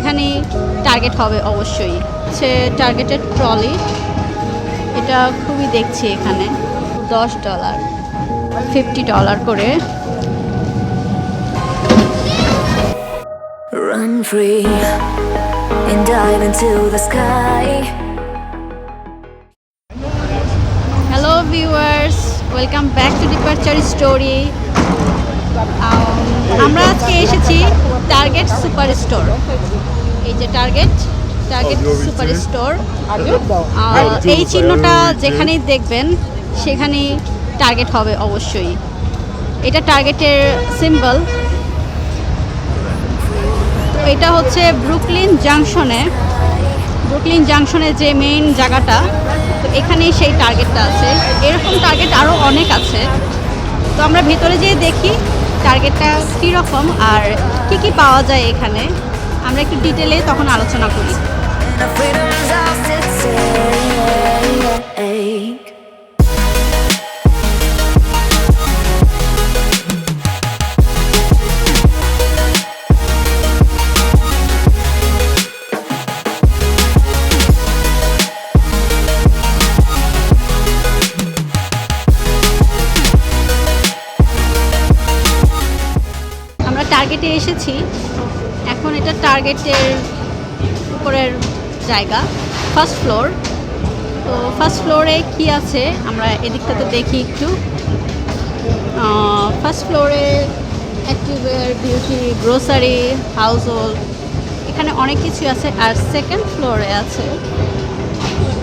সেখানেই টার্গেট হবে অবশ্যই। হচ্ছে টার্গেটেড ট্রলি, এটা খুবই দেখছি এখানে $10 $50 করে। Run free and dive into the sky. Hello viewers, welcome back to departure story. আমরা আজকে এসেছি টার্গেট সুপার স্টোর। এই যে টার্গেট সুপার স্টোর, এই চিহ্নটা যেখানেই দেখবেন সেখানেই টার্গেট হবে অবশ্যই। এটা টার্গেটের সিম্বল। তো এটা হচ্ছে ব্রুকলিন জাংশনে যে মেইন জায়গাটা, তো এখানেই সেই টার্গেটটা আছে। এরকম টার্গেট আরও অনেক আছে। তো আমরা ভেতরে যেয়ে দেখি টার্গেটটা কীরকম আর কি কি পাওয়া যায় এখানে। আমরা একটু ডিটেলে তখন আলোচনা করি। The freedom's ours to take. আমরা টার্গেটে এসেছি, এখন এটা টার্গেটের উপরের জায়গা, ফার্স্ট ফ্লোর। তো ফার্স্ট ফ্লোরে কি আছে আমরা এদিকটাতে দেখি একটু। ফার্স্ট ফ্লোরে অ্যাক্টিভওয়্যার, বিউটি, গ্রোসারি, হাউস হোল্ড, এখানে অনেক কিছু আছে। আর সেকেন্ড ফ্লোরে আছে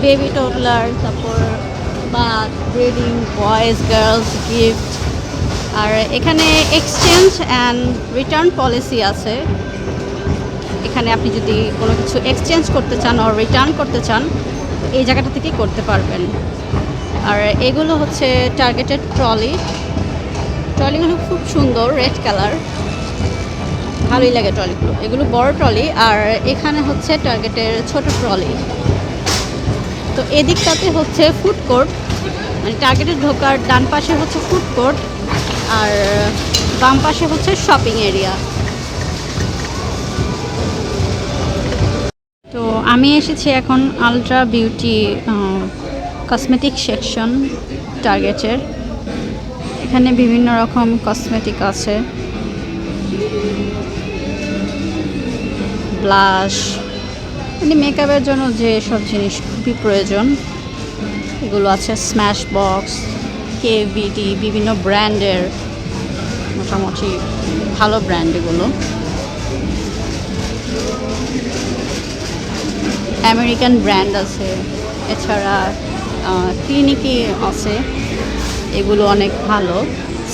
বেবি টোডলার, তারপর bath, bedding, boys girls gift. আর এখানে এক্সচেঞ্জ অ্যান্ড রিটার্ন পলিসি আছে। এখানে আপনি যদি কোনো কিছু এক্সচেঞ্জ করতে চান আর রিটার্ন করতে চান, এই জায়গাটা থেকেই করতে পারবেন। আর এগুলো হচ্ছে টার্গেটেড ট্রলিগুলো খুব সুন্দর, রেড কালার, ভালোই লাগে ট্রলিগুলো। এগুলো বড় ট্রলি, আর এখানে হচ্ছে টার্গেটের ছোট ট্রলি। তো এদিকটাতে হচ্ছে ফুড কোর্ট, মানে টার্গেটের ঢোকার ডান পাশে হচ্ছে ফুড কোর্ট আর বাম পাশে হচ্ছে শপিং এরিয়া। তো আমি এসেছি এখন আলট্রা বিউটি কসমেটিক সেকশন টার্গেটের। এখানে বিভিন্ন রকম কসমেটিক আছে, ব্লাশ, মানে মেকআপের জন্য যে সব জিনিস খুবই প্রয়োজন এগুলো আছে। স্ম্যাশ বক্স, কেভিটি, বিভিন্ন ব্র্যান্ডের, মোটামুটি ভালো ব্র্যান্ড এগুলো। আমেরিকান ব্র্যান্ড আছে, এছাড়া ক্লিনিকি আছে, এগুলো অনেক ভালো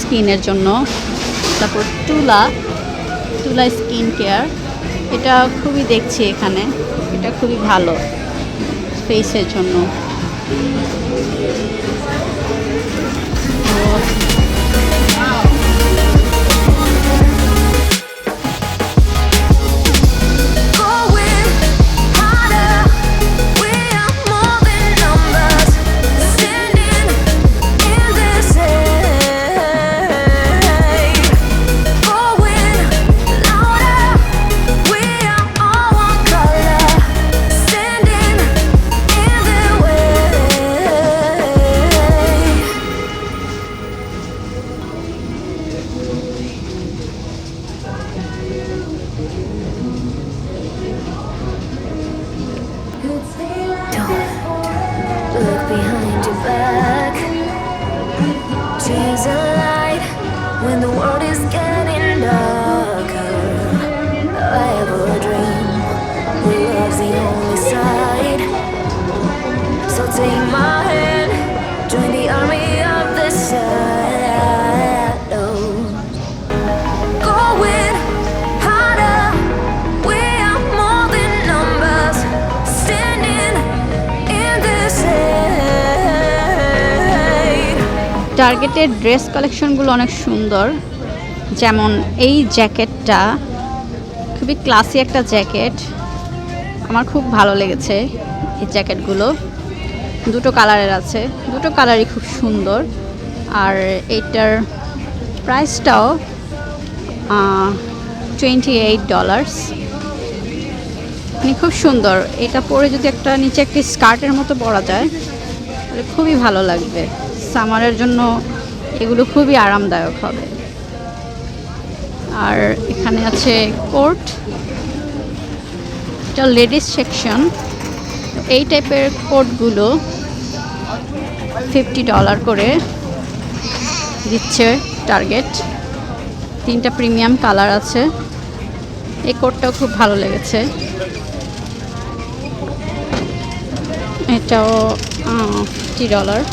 স্কিনের জন্য। তারপর টুলা স্কিন কেয়ার, এটা খুবই দেখছি এখানে, এটা খুবই ভালো ফেসের জন্য। Look behind your back. Choose a light when the world is getting darker. I have a dream where love's the only side. So take my hand, join the army of the shadows. Going harder, we are more than numbers. Standing in this shade. টার্গেটের dress কালেকশনগুলো অনেক সুন্দর। যেমন এই জ্যাকেটটা খুবই classy একটা jacket, আমার খুব ভালো লেগেছে। এই জ্যাকেটগুলো দুটো কালারের আছে, দুটো কালারই খুব সুন্দর। আর এইটার প্রাইসটাও $28। মানে খুব সুন্দর। এটা পরে যদি একটা নিচে একটা স্কার্টের মতো পরা যায় তাহলে খুবই ভালো লাগবে। সামারের জন্য এগুলো খুবই আরামদায়ক হবে। আর এখানে আছে কোট, এটা লেডিস সেকশন। এই টাইপের কোটগুলো $50 করে দিচ্ছে টার্গেট। 3টা প্রিমিয়াম কালার আছে। এই কোটটাও খুব ভালো লেগেছে। এটাও $50।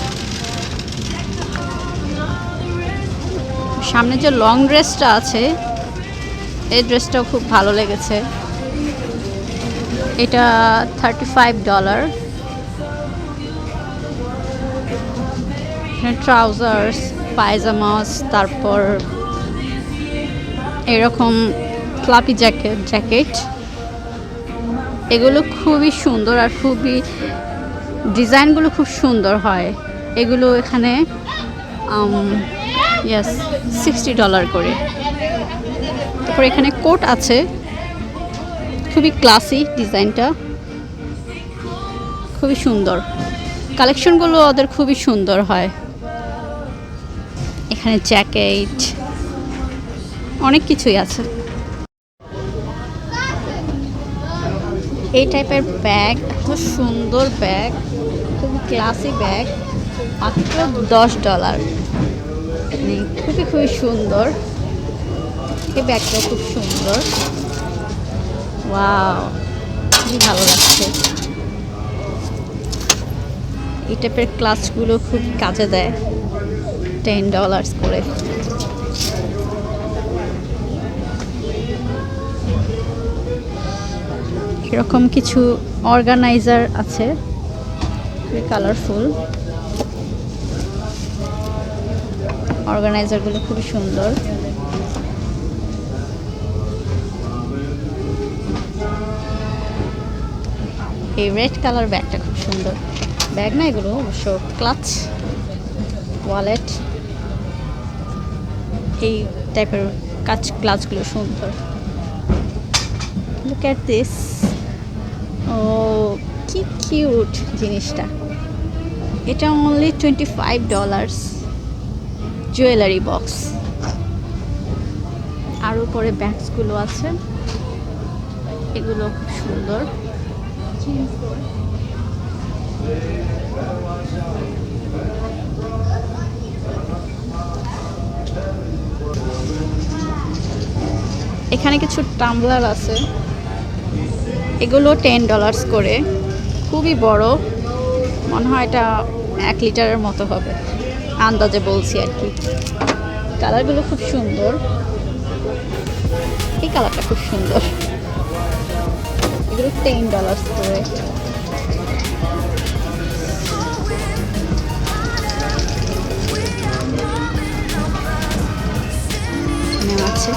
সামনে যে লং ড্রেসটা আছে এই ড্রেসটাও খুব ভালো লেগেছে। এটা $35। ট্রাউজার্স, পায়জামাস, তারপর এরকম ফ্লাপি জ্যাকেট এগুলো খুবই সুন্দর আর খুবই ডিজাইনগুলো খুব সুন্দর হয়। এগুলো এখানে $60 করে। তারপর এখানে কোট আছে, খুবই ক্লাসি ডিজাইনটা, খুবই সুন্দর। কালেকশনগুলো ওদের খুবই সুন্দর হয়। এখানে জ্যাকেট অনেক কিছুই আছে। এই টাইপের ব্যাগ, এত সুন্দর ব্যাগ, খুব ক্লাসি ব্যাগ, মাত্র $10। খুবই খুবই সুন্দর। এই ব্যাগটা খুব সুন্দর। ওয়াও, খুবই ভালো লাগছে। এই টাইপের ক্লাচগুলো খুব কাজে দেয়। $10 করে। এরকম কিছু অর্গানাইজার আছে, খুবই কালারফুল। অর্গানাইজারগুলো খুবই সুন্দর। এই রেড কালার ব্যাগটা খুব সুন্দর। ব্যাগ না এগুলো, অবশ্য ক্লাচ, ওয়ালেট, এই টাইপের ক্লাচগুলো সুন্দর। Look at this. ও কি কিউট জিনিসটা। এটা অনলি $25। Jewellery box. আর উপরে ব্যাগসগুলো আছে, এগুলো খুব সুন্দর। এখানে কিছু টাম্বলার আছে, এগুলো $10 করে। খুবই বড়, মনে হয় এটা 1 লিটারের মতো হবে, আন্দাজে বলছি আর কি। কালারগুলো খুব সুন্দর। এই কালারটা খুব সুন্দর। এগুলো $10 করে। আছে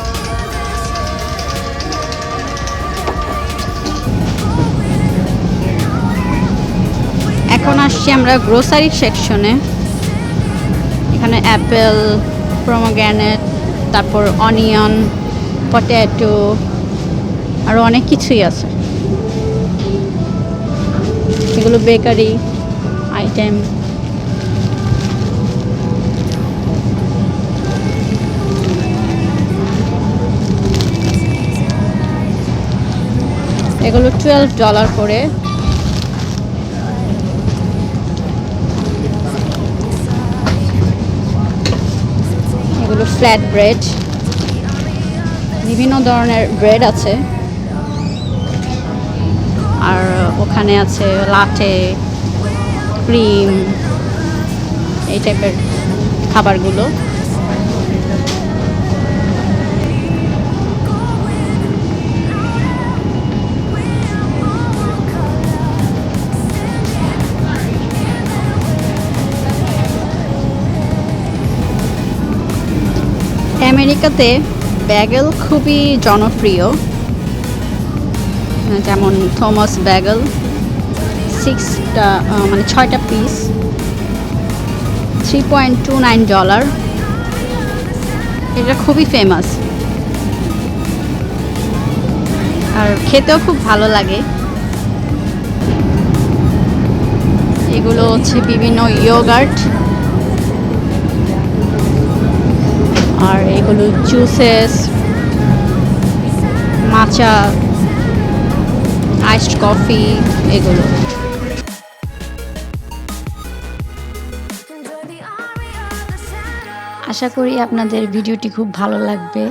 এখন আসছি আমরা গ্রোসারি সেকশনে। এখানে অ্যাপেল, প্রোমোগ্রানেট, তারপর অনিয়ন, পটেটো, আরও অনেক কিছুই আছে। এগুলো বেকারি আইটেম। এগুলো $12 করে। এগুলো ফ্ল্যাট ব্রেড, বিভিন্ন ধরনের ব্রেড আছে। আর ওখানে আছে লাটে, ক্রিম, এই টাইপের খাবারগুলো। আমেরিকাতে ব্যাগেল খুবই জনপ্রিয়। যেমন থমাস ব্যাগেল, 6টা পিস, $3.29। এটা খুবই ফেমাস আর খেতেও খুব ভালো লাগে। এগুলো হচ্ছে বিভিন্ন ইয়োগার্ট, আর এগুলো জুসেস, মাচা, আইসড কফি এগুলো। আশা করি আপনাদের ভিডিওটি খুব ভালো লাগবে।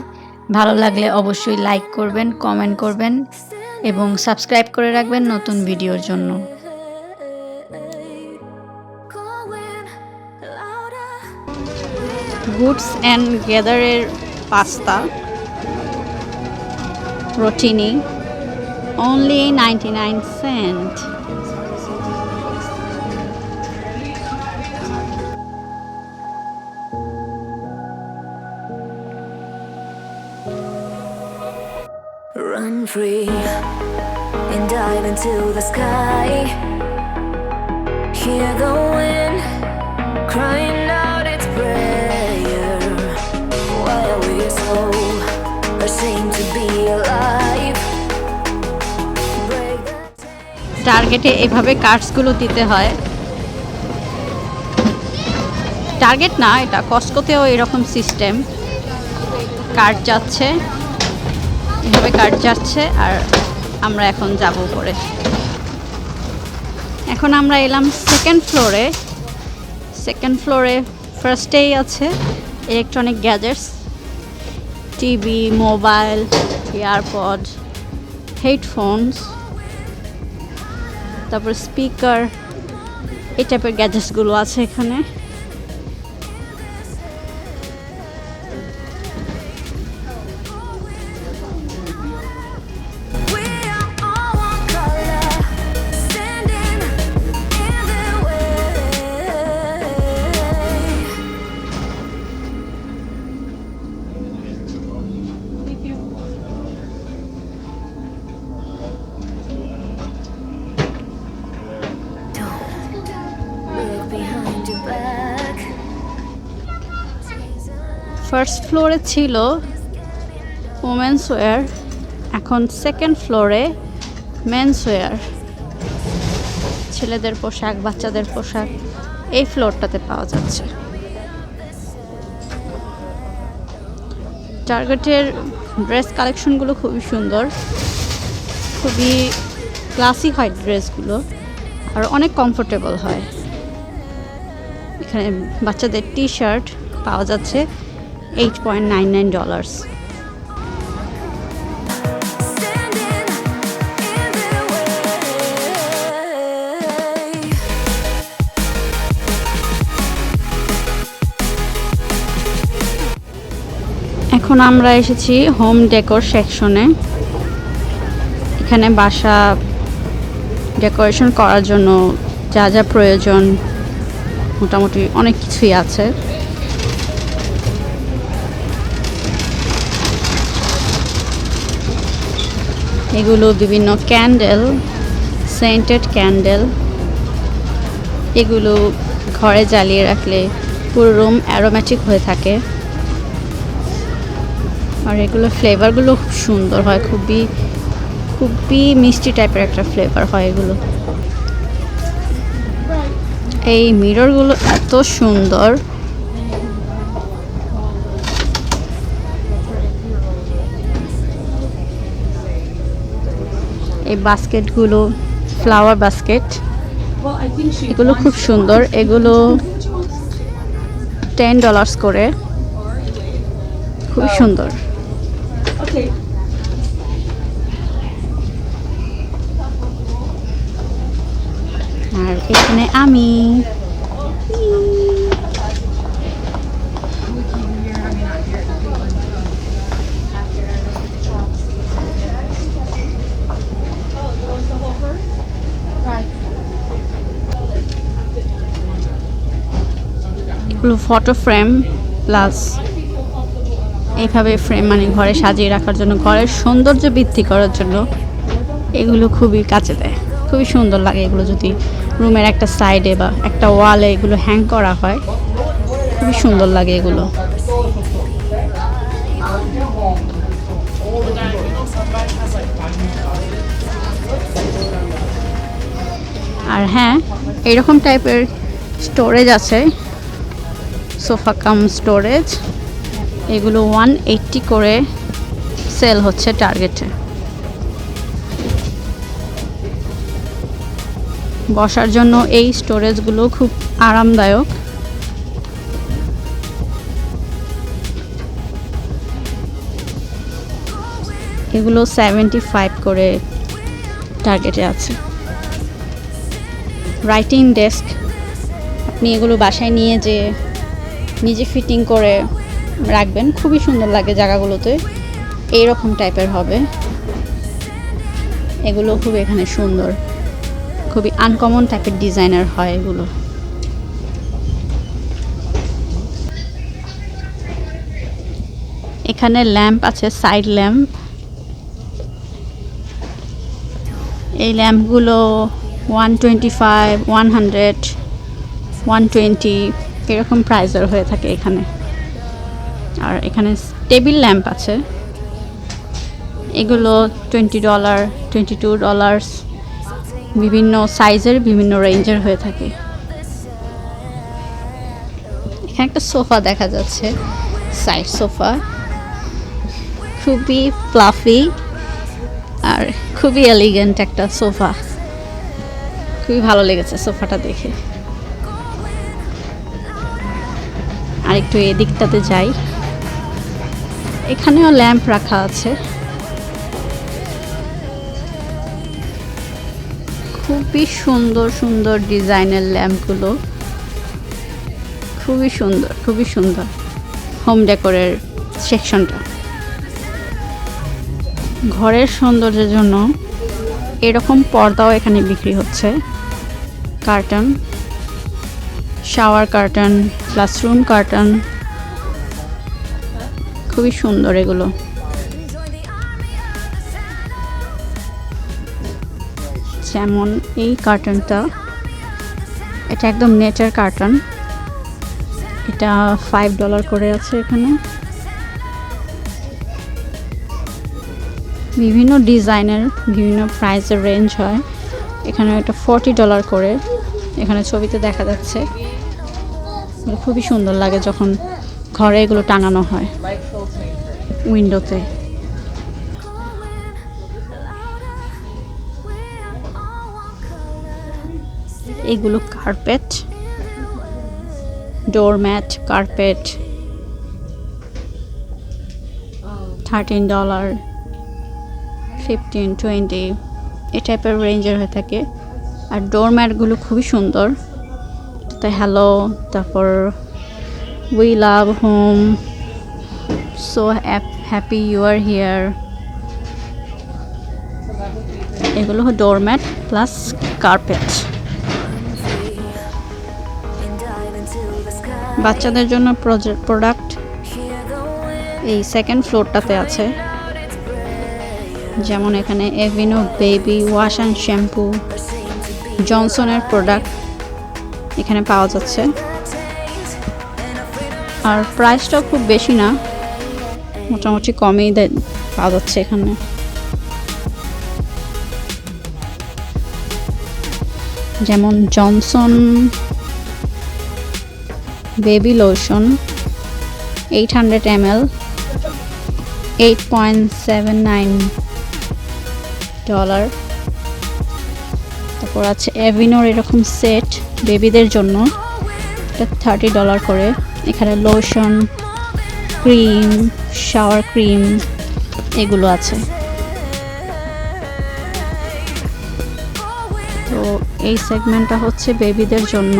ভালো লাগলে অবশ্যই লাইক করবেন, কমেন্ট করবেন এবং সাবস্ক্রাইব করে রাখবেন নতুন ভিডিওর জন্য। গুডস অ্যান্ড গ্যাদারের pasta rotini, only 99 cent. Run free and dive into the sky. Hear the wind crying out its prayer. Why are we so ashamed to be alive? Break the chains. টার্গেটে এভাবে কার্ডসগুলো দিতে হয়। Target না, এটা কস্টকোতেও এরকম system, card যাচ্ছে, এভাবে card যাচ্ছে, আর আমরা এখন যাব উপরে। এখন আমরা এলাম সেকেন্ড ফ্লোরে। সেকেন্ড ফ্লোরে ফার্স্টেই আছে electronic gadgets, TV, mobile, AirPod, headphones, তারপর স্পিকার, এই টাইপের গ্যাজেটসগুলো আছে এখানে। We are all one color, standing in the way. Look behind your back. First ফ্লোরে ছিল ওমেন্স ওয়্যার, এখন সেকেন্ড ফ্লোরে মেন্স ওয়্যার, ছেলেদের পোশাক, বাচ্চাদের পোশাক এই ফ্লোরটাতে পাওয়া যাচ্ছে। টার্গেটের ড্রেস কালেকশনগুলো খুবই সুন্দর, খুবই ক্লাসি হয় ড্রেসগুলো, আর অনেক কমফোর্টেবল হয়। এখানে বাচ্চাদের টি শার্ট পাওয়া যাচ্ছে $8.99। Standing in the way. এখন আমরা এসেছি হোম ডেকোর সেকশনে। এখানে বাসা ডেকোরেশন করার জন্য যা যা প্রয়োজন মোটামুটি অনেক কিছুই আছে। এগুলো বিভিন্ন ক্যান্ডেল, সেন্টেড ক্যান্ডেল, এগুলো ঘরে জ্বালিয়ে রাখলে পুরো রুম অ্যারোম্যাটিক হয়ে থাকে। আর এগুলো ফ্লেভারগুলো খুব সুন্দর হয়, খুবই খুবই মিষ্টি টাইপের একটা ফ্লেভার হয় এগুলো। এই মিররগুলো এত সুন্দর, এই বাস্কেটগুলো ফ্লাওয়ার বাস্কেট, এগুলো খুব সুন্দর। এগুলো $10 করে, খুব সুন্দর। আর এখানে আমি এগুলো ফটো ফ্রেম প্লাস এইভাবে ফ্রেম, মানে ঘরে সাজিয়ে রাখার জন্য, ঘরের সৌন্দর্য বৃদ্ধি করার জন্য এগুলো খুবই কাজে দেয়। খুবই সুন্দর লাগে এগুলো যদি রুমের একটা সাইডে বা একটা ওয়ালে এগুলো হ্যাং করা হয়, খুবই সুন্দর লাগে এগুলো। আর হ্যাঁ, এইরকম টাইপের স্টোরেজ আছে, সোফা কাম স্টোরেজ। এগুলো 180 করে সেল হচ্ছে টার্গেটে। বসার জন্য এই স্টোরেজগুলো খুব আরামদায়ক। এগুলো 75 করে টার্গেটে আছে। রাইটিং ডেস্ক, আপনি এগুলো বাসায় নিয়ে যে নিজে ফিটিং করে রাখবেন, খুবই সুন্দর লাগে জায়গাগুলোতে। এইরকম টাইপের হবে এগুলো, খুব এখানে সুন্দর, খুবই আনকমন টাইপের ডিজাইনার হয় এগুলো। এখানে ল্যাম্প আছে, সাইড ল্যাম্প। এই ল্যাম্পগুলো 125, 100, 120 এরকম প্রাইসের হয়ে থাকে এখানে। আর এখানে টেবিল ল্যাম্প আছে, এগুলো $20, $22, বিভিন্ন সাইজের বিভিন্ন রেঞ্জের হয়ে থাকে। এখানে একটা সোফা দেখা যাচ্ছে, সাইড সোফা, খুবই ফ্লাফি আর খুবই এলিগেন্ট একটা সোফা। খুবই ভালো লেগেছে সোফাটা দেখে। আর একটু এদিকটাতে যাই, এখানেও ল্যাম্প রাখা আছে, খুবই সুন্দর সুন্দর ডিজাইনের ল্যাম্পগুলো, খুবই সুন্দর, খুবই সুন্দর। হোম ডেকোরের সেকশনটা, ঘরের সৌন্দর্যের জন্য এরকম পর্দাও এখানে বিক্রি হচ্ছে। Carton, shower carton, classroom carton, খুবই সুন্দর এগুলো। যেমন এই কার্টনটা, এটা একদম নেটের কার্টন, এটা $5 করে আছে এখানে। বিভিন্ন ডিজাইনের বিভিন্ন প্রাইসের রেঞ্জ হয় এখানে। এটা $40 করে এখানে ছবিতে দেখা যাচ্ছে। খুবই সুন্দর লাগে যখন ঘরে এগুলো টাঙানো হয় উইন্ডোতে। এগুলো কার্পেট, ডোরম্যাট, কার্পেট, $13, 15, 20 এই টাইপের রেঞ্জের হয়ে থাকে। আর ডোরম্যাটগুলো খুবই সুন্দর, তো হ্যালো, তারপর we love home, so happy you are here, এগুলো ডোরম্যাট প্লাস কার্পেট। বাচ্চাদের জন্য প্রোডাক্ট এই সেকেন্ড ফ্লোরটাতে আছে। যেমন এখানে Aveeno baby wash and shampoo, জনসনের প্রোডাক্ট এখানে পাওয়া যাচ্ছে। আর প্রাইসটাও খুব বেশি না, মোটামুটি কমেই পাওয়া যাচ্ছে এখানে। যেমন জনসন বেবি লোশন 800 ml, $8.79। তারপর আছে এভিনোর এরকম সেট বেবিদের জন্য, এটা $30 করে। এখানে লোশন, ক্রিম, শাওয়ার ক্রিম এগুলো আছে। তো এই সেগমেন্টটা হচ্ছে বেবিদের জন্য।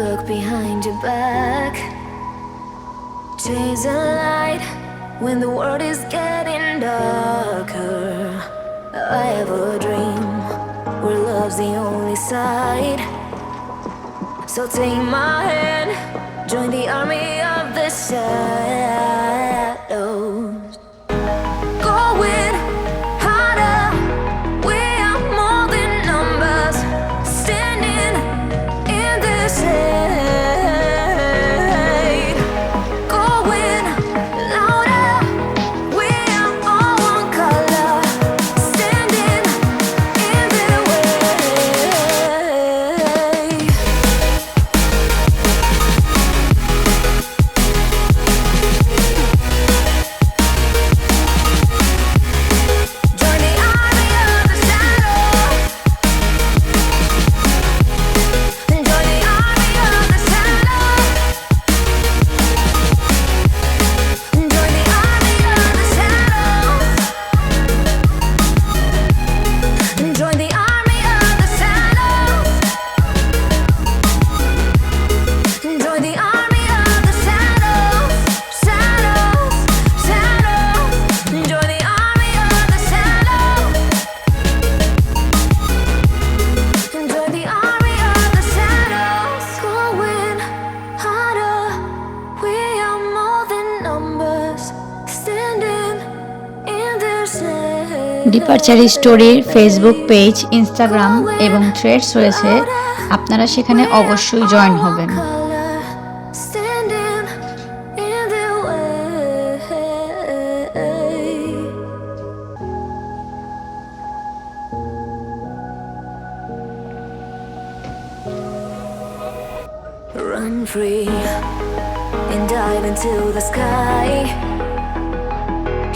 Look behind your back. Chase a light when the world is getting darker. I have a dream where love's the only side. So take my hand, join the army of the shadows. Going harder departure স্টোরির Facebook page, Instagram এবং Threads রয়েছে, আপনারা সেখানে অবশ্যই join হবেন। Run free and dive into the sky.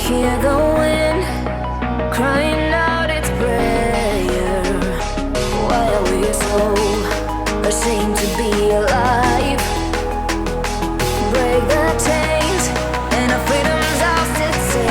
Hear the wind crying out its prayer. Why are we so ashamed to be alive? Break the chains and our freedom's ours to take.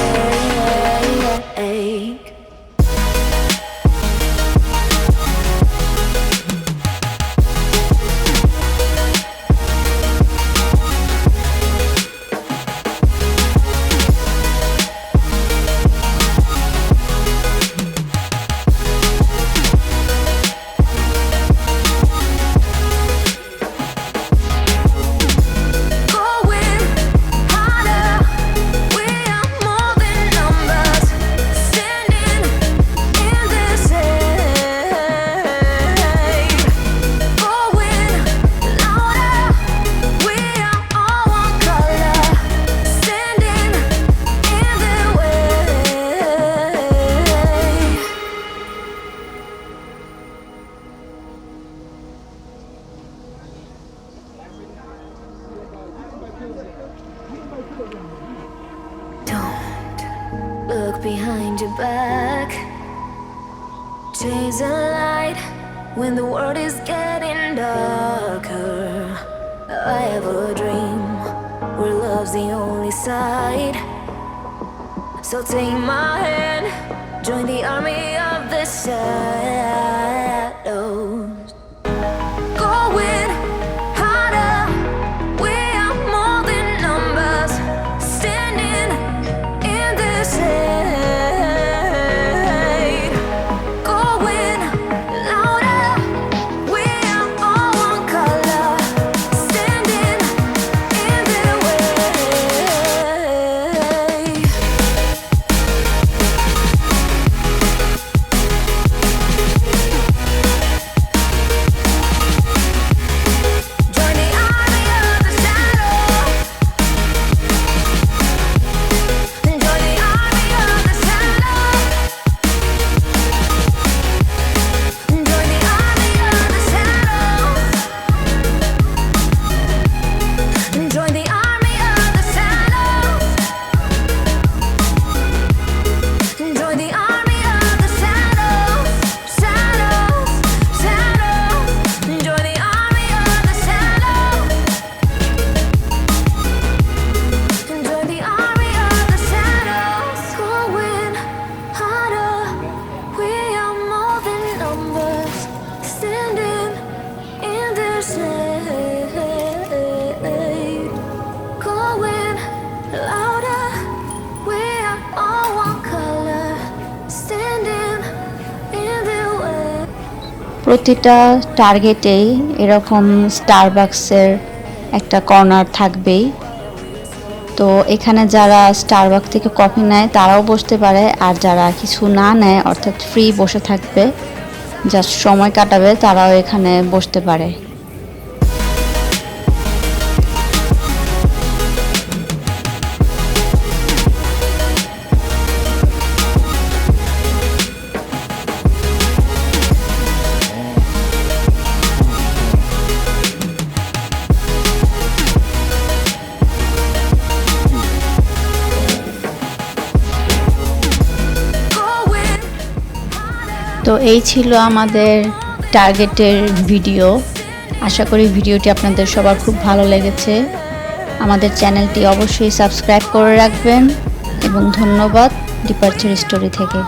Look behind your back. Chase a light when the world is getting darker. I have a dream where love's the only side. So take my hand, join the army of the shadows. Going harder, we are more than numbers. Standing in this shade. Going louder, we are all one color. Standing in the way. Join the army of the shadow. Join the army of the shadow. Join the army of the shadow. Join the army of the shadow. Join the army of the shadows. Shadows, shadows. Join the army of the shadows. Join the army of the shadows. Going harder. We are more than numbers. Standing in the shade. Going louder. We are all one color. Standing in the way. প্রতিটা টার্গেটেই এরকম স্টারবাকসের একটা corner থাকবেই। তো এখানে যারা Starbucks থেকে coffee নেয় তারাও বসতে পারে, আর যারা কিছু না নেয় অর্থাৎ ফ্রি বসে থাকবে, জাস্ট সময় কাটাবে, তারাও এখানে বসতে পারে। Going তো এই ছিল আমাদের টার্গেটের ভিডিও। আশা করি ভিডিওটি আপনাদের সবার খুব ভালো লেগেছে। আমাদের চ্যানেলটি অবশ্যই সাবস্ক্রাইব করে রাখবেন এবং ধন্যবাদ ডিপারচার স্টোরি থেকে।